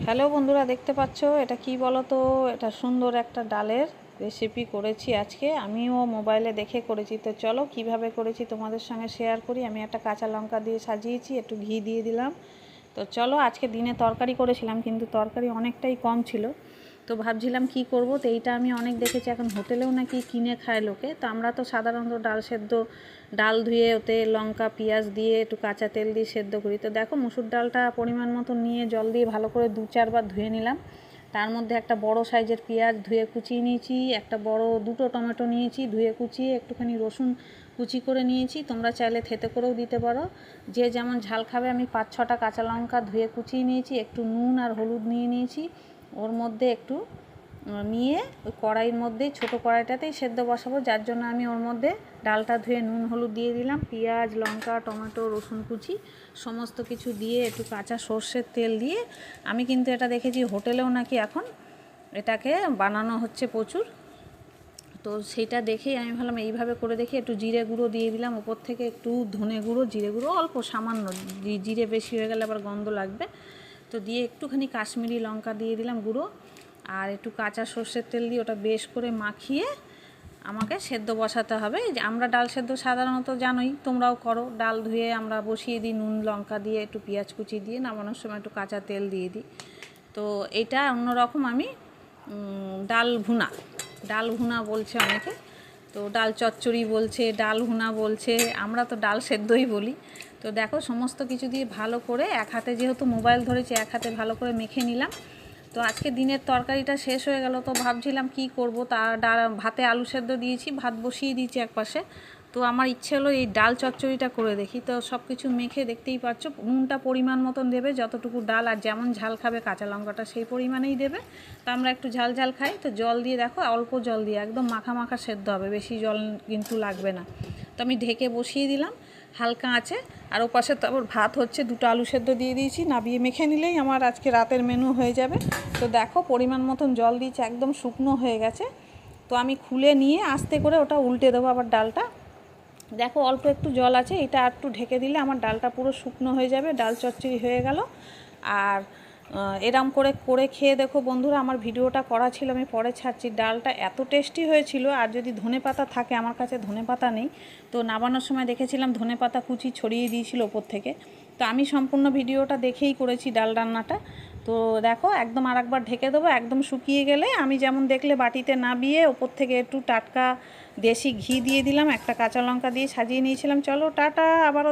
Hello বন্ধুরা, দেখতে পাচ্ছ এটা কি বলো তো? এটা সুন্দর একটা ডালের রেসিপি করেছি আজকে। আমিও মোবাইলে দেখে করেছি। তো চলো কিভাবে করেছি তোমাদের সঙ্গে শেয়ার করি। আমি একটা কাঁচা লঙ্কা দিয়ে সাজিয়েছি, একটু ঘি দিয়ে দিলাম। তো চলো, আজকে দিনে তরকারি করেছিলাম কিন্তু তরকারি অনেকটাই কম ছিল। তো ভাবছিলাম কি করব। তো এইটা আমি অনেক দেখেছি, এখন হোটেলেও নাকি কিনে খায় লোকে। তো আমরা তো সাধারণত ডাল সেদ্ধ, ডাল ধুয়ে ওতে লঙ্কা পেঁয়াজ দিয়ে একটু কাঁচা তেল দিয়ে সেদ্ধ করি। তো দেখো, মুসুর ডালটা পরিমাণ মতো নিয়ে জল দিয়ে ভালো করে 2-4 বার ধুয়ে নিলাম। তার মধ্যে একটা বড় সাইজের পেঁয়াজ ধুয়ে কুচিয়ে নিয়েছি, একটা বড় দুটো টমেটো নিয়েছি ধুয়ে কুচিয়ে, একটুখানি রসুন কুচি করে নিয়েছি। তোমরা চাইলে থেতে করেও দিতে পারো, যে যেমন ঝাল খাবে। আমি 5-6টা কাঁচা লঙ্কা ধুয়ে কুচিয়ে নিয়েছি, একটু নুন আর হলুদ নিয়ে নিয়েছি। ওর মধ্যে একটু নিয়ে ওই কড়াইয়ের মধ্যেই, ছোটো কড়াইটাতেই সেদ্ধ বসাবো, যার জন্য আমি ওর মধ্যে ডালটা ধুয়ে নুন হলুদ দিয়ে দিলাম। পেঁয়াজ লঙ্কা টমেটো রসুন কুচি সমস্ত কিছু দিয়ে একটু কাঁচা সর্ষের তেল দিয়ে, আমি কিন্তু এটা দেখেছি হোটেলেও নাকি এখন এটাকে বানানো হচ্ছে প্রচুর। তো সেটা দেখেই আমি ভাবলাম এইভাবে করে দেখি। একটু জিরে গুঁড়ো দিয়ে দিলাম ওপর থেকে, একটু ধনে গুঁড়ো, জিরে গুঁড়ো অল্প সামান্য, জিরে বেশি হয়ে গেলে আবার গন্ধ লাগবে। তো দিয়ে একটুখানি কাশ্মীরি লঙ্কা দিয়ে দিলাম গুঁড়ো, আর একটু কাঁচা সর্ষের তেল দিয়ে ওটা বেশ করে মাখিয়ে আমাকে সেদ্ধ বসাতে হবে। যে আমরা ডাল সেদ্ধ সাধারণত জানোই, তোমরাও করো, ডাল ধুয়ে আমরা বসিয়ে দিই নুন লঙ্কা দিয়ে, একটু পেঁয়াজ কুচি দিয়ে, নামানোর সময় একটু কাঁচা তেল দিয়ে দিই। তো এটা অন্যরকম, আমি ডাল ভুনা বলছে অনেকে, তো ডাল চচ্চড়ি বলছে, ডাল ভুনা বলছে, আমরা তো ডাল সেদ্ধই বলি। তো দেখো, সমস্ত কিছু দিয়ে ভালো করে এক হাতে, যেহেতু মোবাইল ধরেছি, এক হাতে ভালো করে মেখে নিলাম। তো আজকে দিনের তরকারিটা শেষ হয়ে গেল, তো ভাবছিলাম কি করব। ভাতে আলু সেদ্ধ দিয়েছি, ভাত বসিয়ে দিয়েছি একপাশে। তো আমার ইচ্ছে হলো এই ডাল চচ্চড়িটা করে দেখি। তো সব কিছু মেখে, দেখতেই পাচ্ছ, নুনটা পরিমাণ মতন দেবে, যতটুকু ডাল আর যেমন ঝাল খাবে কাঁচা লঙ্কাটা সেই পরিমাণেই দেবে। তো আমরা একটু ঝাল ঝাল খাই, তো জল দিয়ে, দেখো অল্প জল দিয়ে একদম মাখা মাখা সেদ্ধ হবে, বেশি জল কিন্তু লাগবে না। তো আমি ঢেকে বসিয়ে দিলাম হালকা আঁচে। আর ওপাশে তো আবার ভাত হচ্ছে, 2টো আলু সেদ্ধ দিয়ে দিয়েছি, নাবিয়ে মেখে নিলেই আমার আজকে রাতের মেনু হয়ে যাবে। তো দেখো, পরিমাণ মতন জল দিয়েছি, একদম শুকনো হয়ে গেছে। তো আমি খুলে নিয়ে আস্তে করে ওটা উল্টে দেবো আবার ডালটা। দেখো, অল্প একটু জল আছে, এটা আর একটু ঢেকে দিলে আমার ডালটা পুরো শুকনো হয়ে যাবে, ডাল চচ্চড়ি হয়ে গেল। আর এরম করে করে খেয়ে দেখো বন্ধুরা, আমার ভিডিওটা করা ছিল, আমি পরে ছাড়ছি। ডালটা এত টেস্টি হয়েছিল। আর যদি ধনেপাতা থাকে, আমার কাছে ধনেপাতা নেই, তো নামানোর সময় দেখেছিলাম ধনেপাতা কুচি ছড়িয়ে দিয়েছিল ওপর থেকে। তো আমি সম্পূর্ণ ভিডিওটা দেখেই করেছি ডাল রান্নাটা। তো দেখো, একদম আরেকবার ঢেকে দেবো, একদম শুকিয়ে গেলে আমি যেমন দেখলে বাটিতে নাবিয়ে ওপর থেকে একটু টাটকা দেশি ঘি দিয়ে দিলাম, একটা কাঁচা লঙ্কা দিয়ে সাজিয়ে নিয়েছিলাম। চলো টাটা, আবারও।